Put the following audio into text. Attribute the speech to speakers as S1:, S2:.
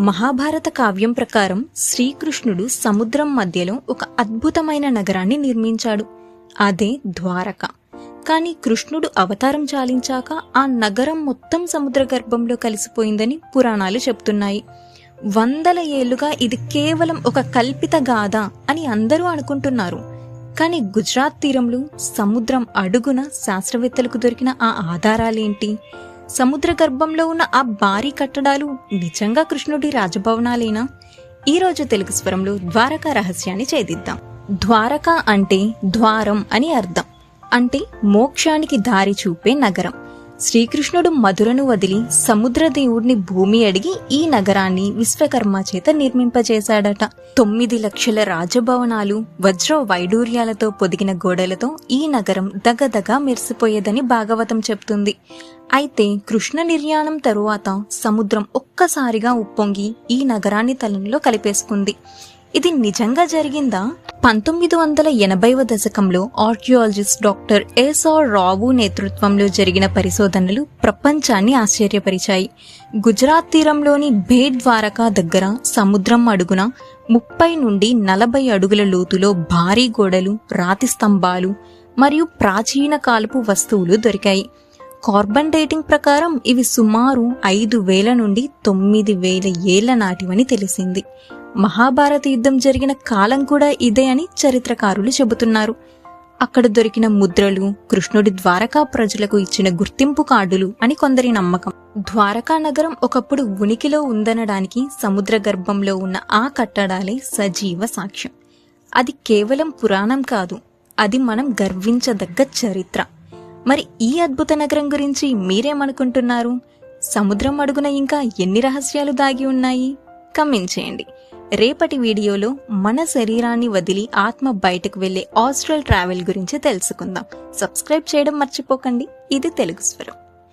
S1: మహాభారత కావ్యం ప్రకారం శ్రీకృష్ణుడు సముద్రం మధ్యలో ఒక అద్భుతమైన నగరాన్ని నిర్మించాడు. అదే ద్వారక. కాని కృష్ణుడు అవతారం చాలించాక ఆ నగరం మొత్తం సముద్ర గర్భంలో కలిసిపోయిందని పురాణాలు చెప్తున్నాయి. వందల ఏళ్లుగా ఇది కేవలం ఒక కల్పిత గాథ అని అందరూ అనుకుంటున్నారు. కాని గుజరాత్ తీరంలో సముద్రం అడుగున శాస్త్రవేత్తలకు దొరికిన ఆ ఆధారాలేంటి? సముద్ర గర్భంలో ఉన్న ఆ భారీ కట్టడాలు నిజంగా కృష్ణుడి రాజభవనాలేనా? ఈరోజు తెలుగు స్వరంలో ద్వారకా రహస్యాన్ని ఛేదిద్దాం. ద్వారక అంటే ద్వారం అని అర్థం. అంటే మోక్షానికి దారి చూపే నగరం. శ్రీకృష్ణుడు మధురను వదిలి సముద్రదేవుడిని భూమి అడిగి ఈ నగరాన్ని విశ్వకర్మ చేత నిర్మింపచేశాడట. 9 లక్షల రాజభవనాలు, వజ్ర వైడూర్యాలతో పొదిగిన గోడలతో ఈ నగరం దగదగా మెరిసిపోయేదని భాగవతం చెప్తుంది. అయితే కృష్ణ నిర్యాణం తరువాత సముద్రం ఒక్కసారిగా ఉప్పొంగి ఈ నగరాన్ని తలంలో కలిపేసుకుంది. ఇది నిజంగా జరిగిందా? 1980వ దశకంలో ఆర్కియాలజిస్ట్ డాక్టర్ ఎస్ఆర్ రావు నేతృత్వంలో జరిగిన పరిశోధనలు ప్రపంచాన్ని ఆశ్చర్యపరిచాయి. గుజరాత్ తీరంలోని భేట్ ద్వారకా దగ్గర సముద్రం అడుగున 30 నుండి 40 అడుగుల లోతులో భారీ గోడలు, రాతి స్తంభాలు మరియు ప్రాచీన కాలపు వస్తువులు దొరికాయి. కార్బన్ డేటింగ్ ప్రకారం ఇవి సుమారు 5000 నుండి 9000 ఏళ్ల నాటివని తెలిసింది. మహాభారత యుద్ధం జరిగిన కాలం కూడా ఇదే అని చరిత్రకారులు చెబుతున్నారు. అక్కడ దొరికిన ముద్రలు కృష్ణుడి ద్వారకా ప్రజలకు ఇచ్చిన గుర్తింపు కార్డులు అని కొందరి నమ్మకం. ద్వారకా నగరం ఒకప్పుడు ఉనికిలో ఉందనడానికి సముద్ర గర్భంలో ఉన్న ఆ కట్టడాలే సజీవ సాక్ష్యం. అది కేవలం పురాణం కాదు, అది మనం గర్వించదగ్గ చరిత్ర. మరి ఈ అద్భుత నగరం గురించి మీరేమనుకుంటున్నారు? సముద్రం అడుగున ఇంకా ఎన్ని రహస్యాలు దాగి ఉన్నాయి? కమెంట్ చేయండి. రేపటి వీడియోలో మన శరీరాన్ని వదిలి ఆత్మ బయటకు వెళ్లే ఆస్ట్రల్ ట్రావెల్ గురించి తెలుసుకుందాం. సబ్స్క్రైబ్ చేయడం మర్చిపోకండి. ఇది తెలుగు స్వరం.